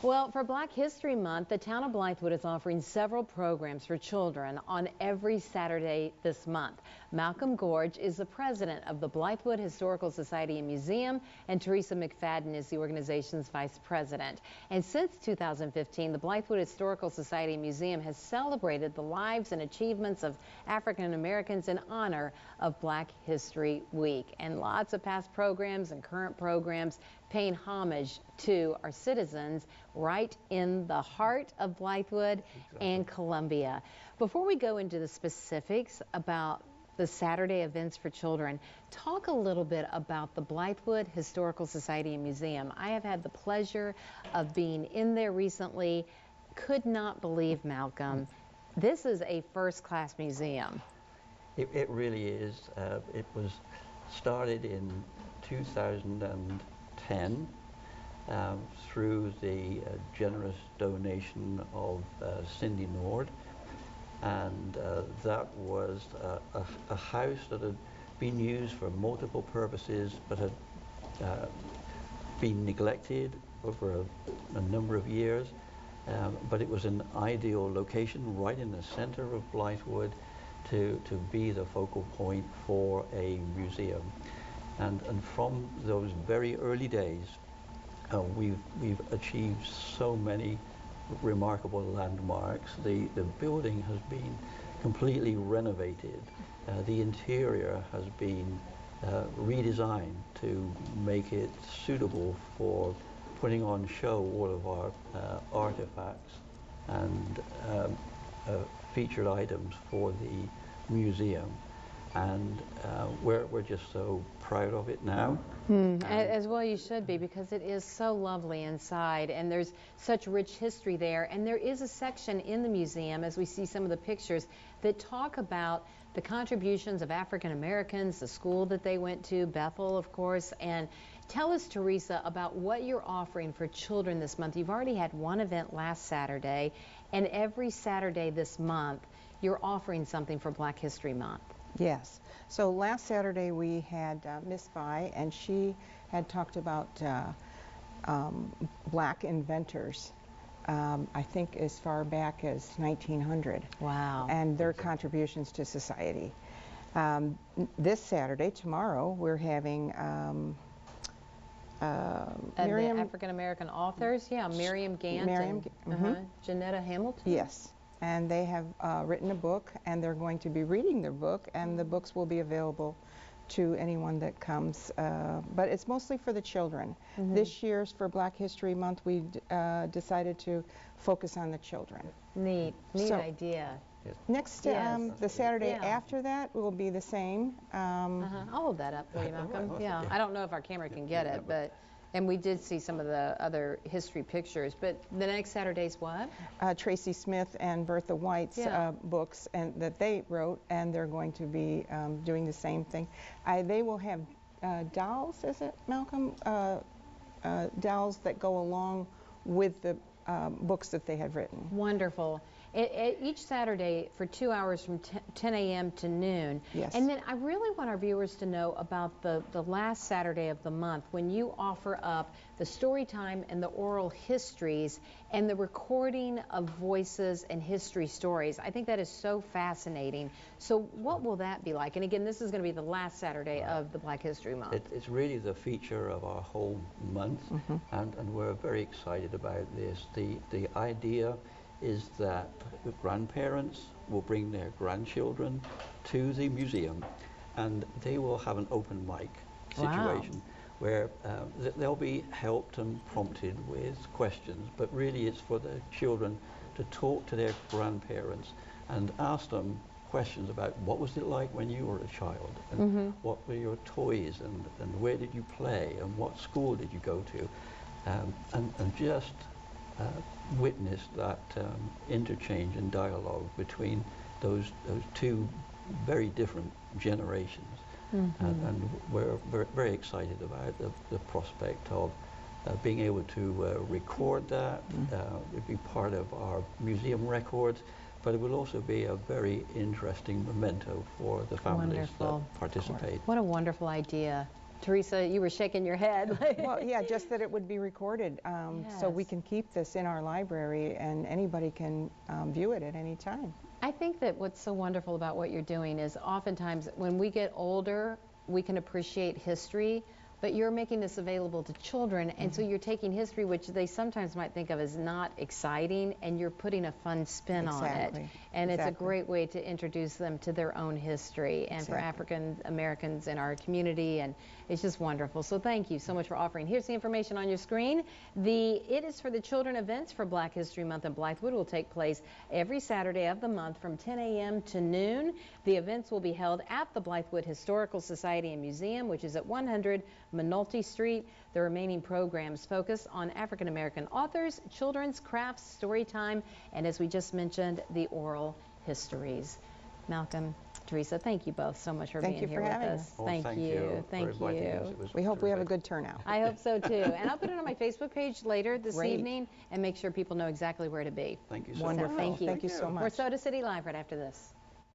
Well, for Black History Month, the town of Blythewood is offering several programs for children on every Saturday this month. Malcolm Gorge is the president of the Blythewood Historical Society and Museum, and Teresa McFadden is the organization's vice president. And since 2015, the Blythewood Historical Society and Museum has celebrated the lives and achievements of African Americans in honor of Black History Week. And lots of past programs and current programs paying homage to our citizens right in the heart of Blythewood and Columbia. Before we go into the specifics about the Saturday events for children, talk a little bit about the Blythewood Historical Society and Museum. I have had the pleasure of being in there recently. Could not believe, Malcolm, this is a first-class museum. It really is. It was started in 2010 through the generous donation of Cindy Nord, and that was a house that had been used for multiple purposes but had been neglected over a number of years, but it was an ideal location right in the center of Blythewood to be the focal point for a museum. And from those very early days, we've achieved so many remarkable landmarks. The building has been completely renovated. The interior has been redesigned to make it suitable for putting on show all of our artifacts and featured items for the museum. And we're just so proud of it now. As well you should be, because it is so lovely inside, and there's such rich history there. And there is a section in the museum, as we see some of the pictures, that talk about the contributions of African Americans, the school that they went to, Bethel, of course. And tell us, Teresa, about what you're offering for children this month. You've already had one event last Saturday, and every Saturday this month, you're offering something for Black History Month. Yes. So last Saturday we had Miss Vi, and she had talked about black inventors, I think as far back as 1900. Wow. And their contributions to society. This Saturday, tomorrow, we're having the African American authors, Miriam Gant and Janetta Hamilton. Yes. And they have written a book, and they're going to be reading their book, and the books will be available to anyone that comes. But it's mostly for the children. This year's for Black History Month, we decided to focus on the children. Neat idea. Next, the Saturday after that will be the same. I'll hold that up for you, Malcolm. Yeah, I don't know if our camera can get it, but. And we did see some of the other history pictures, but the next Saturday's what? Tracy Smith and Bertha White's books that they wrote, and they're going to be doing the same thing. They will have dolls, is it, Malcolm? Dolls that go along with the books that they have written. Wonderful. Each Saturday for 2 hours from 10 a.m. to noon. Yes. And then I really want our viewers to know about the last Saturday of the month, when you offer up the story time and the oral histories and the recording of voices and history stories. I think that is so fascinating. So what will that be like? And again, this is going to be the last Saturday of the Black History Month. It's really the feature of our whole month, and we're very excited about this. The idea is that the grandparents will bring their grandchildren to the museum, and they will have an open mic situation where they'll be helped and prompted with questions, but really it's for the children to talk to their grandparents and ask them questions about what was it like when you were a child, and what were your toys, and where did you play, and what school did you go to, and just witness that interchange and dialogue between those two very different generations. And we're very excited about the prospect of being able to record that. It'd be part of our museum records, but it will also be a very interesting memento for the families that participate. What a wonderful idea. Teresa, you were shaking your head. Well, yeah, just that it would be recorded, so we Yes. can keep this in our library and anybody can view it at any time. I think that what's so wonderful about what you're doing is oftentimes when we get older, we can appreciate history, but you're making this available to children, and so you're taking history, which they sometimes might think of as not exciting, and you're putting a fun spin on it. Exactly. And it's a Exactly. great way to introduce them to their own history and for Exactly. African Americans in our community, and it's just wonderful. So thank you so much for offering. Here's the information on your screen. The It Is for the Children events for Black History Month in Blythewood will take place every Saturday of the month from 10 a.m. to noon. The events will be held at the Blythewood Historical Society and Museum, which is at 100 Minolti Street. The remaining programs focus on African American authors, children's crafts, story time, and as we just mentioned, the oral histories. Malcolm, Teresa, thank you both so much for Thank being you here for with having us. us. Oh, Thank you. for inviting us. It was We hope we have a terrific. good turnout. I hope so too. And I'll put it on my Facebook page later this Great. evening and make sure people know exactly where to be. Thank you so Wonderful. much. Thank you. Thank you so We're much. Soda City Live right after this.